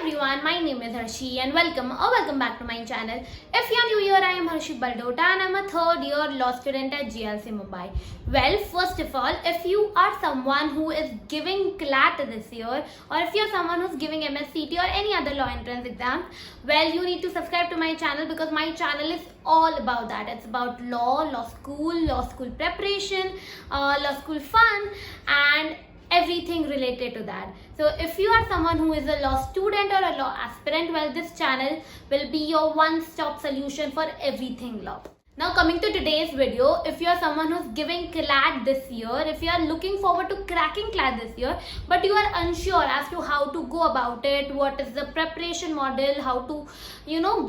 everyone, my name is Harshi and welcome back to my channel. If you are new here, I am Harshi Baldota and I am a third year law student at GLC Mumbai. Well, first of all, if you are someone who is giving CLAT this year, or if you are someone who is giving MSCT or any other law entrance exam, well, you need to subscribe to my channel because my channel is all about that. It's about law school preparation, law school fun and everything related to that. So if you are someone who is a law student or a law aspirant, well, this channel will be your one-stop solution for everything law. Now coming to today's video, if you are someone who's giving CLAT this year, if you are looking forward to cracking CLAT this year, but you are unsure as to how to go about it, what is the preparation model, how to,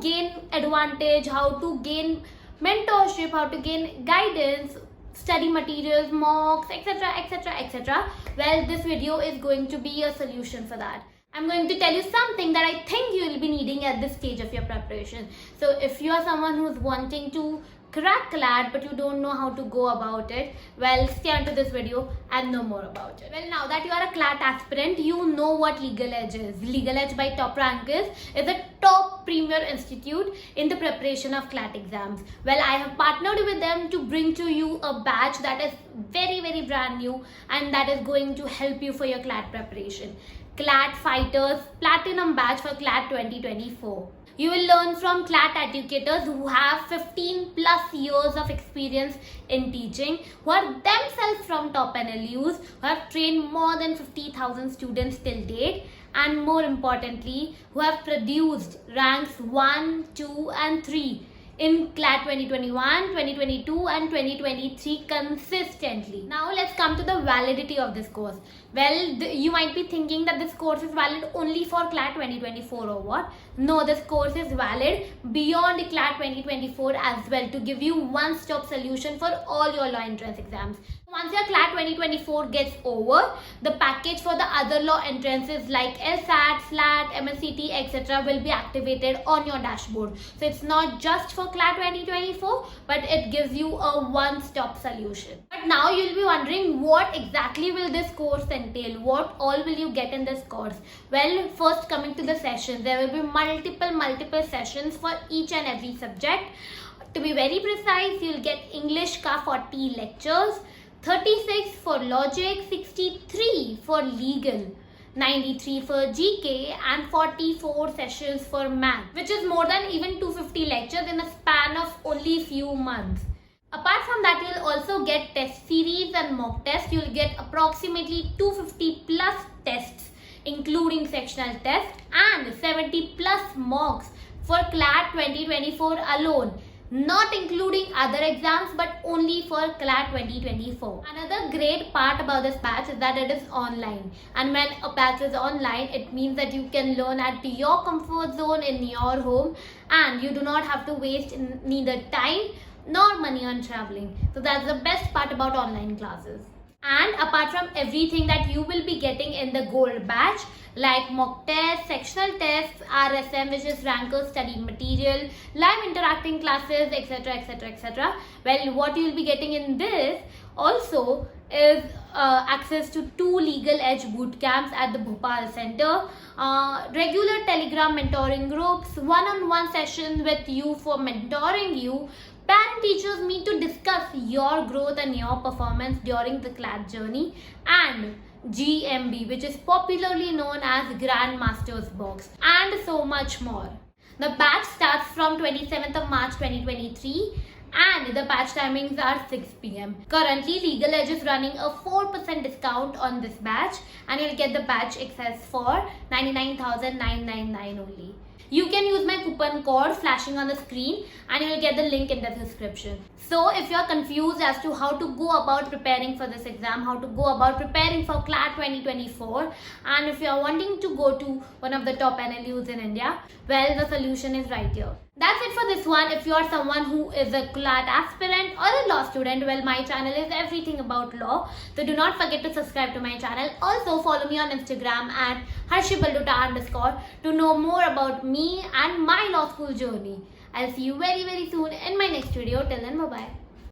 gain advantage, how to gain mentorship, how to gain guidance, study materials, mocks, etc. Well, this video is going to be a solution for that. I'm going to tell you something that I think you will be needing at this stage of your preparation. So if you are someone who's wanting to crack CLAT but you don't know how to go about it, well, stay onto this video and know more about it. Well, now that you are a CLAT aspirant, you know what LegalEdge is. LegalEdge by TopRankers is a top premier institute in the preparation of CLAT exams. Well, I have partnered with them to bring to you a batch that is very brand new and that is going to help you for your CLAT preparation. CLAT Fighters Platinum Batch for CLAT 2024. You will learn from CLAT educators who have 15 plus years of experience in teaching, who are themselves from top NLUs, who have trained more than 50,000 students till date, and more importantly, who have produced ranks 1, 2 and 3 in CLAT 2021, 2022 and 2023 consistently. Now let's come to the validity of this course. Well, you might be thinking that this course is valid only for CLAT 2024 or what? No, this course is valid beyond CLAT 2024 as well to give you one-stop solution for all your law entrance exams. Once your CLAT 2024 gets over, the package for the other law entrances like LSAT, SLAT, MSCT, etc. will be activated on your dashboard. So it's not just for CLAT 2024, but it gives you a one-stop solution. But now you'll be wondering, what exactly will this course entail? What all will you get in this course? Well, first coming to the sessions, there will be multiple sessions for each and every subject. To be very precise, you'll get English ka 40 lectures, 36 for logic, 63 for legal, 93 for GK and 44 sessions for math, which is more than even 250 lectures in a span of only few months. Apart from that, you'll also get test series and mock tests. You'll get approximately 250 plus tests, including sectional tests, and 70 plus mocks for CLAT 2024 alone. Not including other exams but only for CLAT 2024. Another great part about this batch is that it is online, and when a batch is online, it means that you can learn at your comfort zone in your home and you do not have to waste neither time nor money on traveling. So that's the best part about online classes. And apart from everything that you will be getting in the gold batch, like mock tests, sectional tests, RSM, which is rankers study material, live interacting classes, etc. Well, what you will be getting in this also is access to 2 LegalEdge boot camps at the Bhopal Center, regular Telegram mentoring groups, one-on-one sessions with you for mentoring you, parent-teachers meet to discuss your growth and your performance during the CLAT journey, and GMB, which is popularly known as Grandmaster's Box, and so much more. The batch starts from 27th of March 2023 and the batch timings are 6 p.m. Currently, LegalEdge is running a 4% discount on this batch and you'll get the batch access for 99,999 only. You can use my coupon code flashing on the screen and you will get the link in the description. So if you are confused as to how to go about preparing for this exam, how to go about preparing for CLAT 2024, and if you are wanting to go to one of the top NLUs in India, well, the solution is right here. That's it for this one. If you are someone who is a CLAT aspirant or a law student, well, my channel is everything about law. So do not forget to subscribe to my channel. Also follow me on Instagram at Harshi Baldota_ to know more about me and my law school journey. I'll see you very soon in my next video. Till then, bye-bye.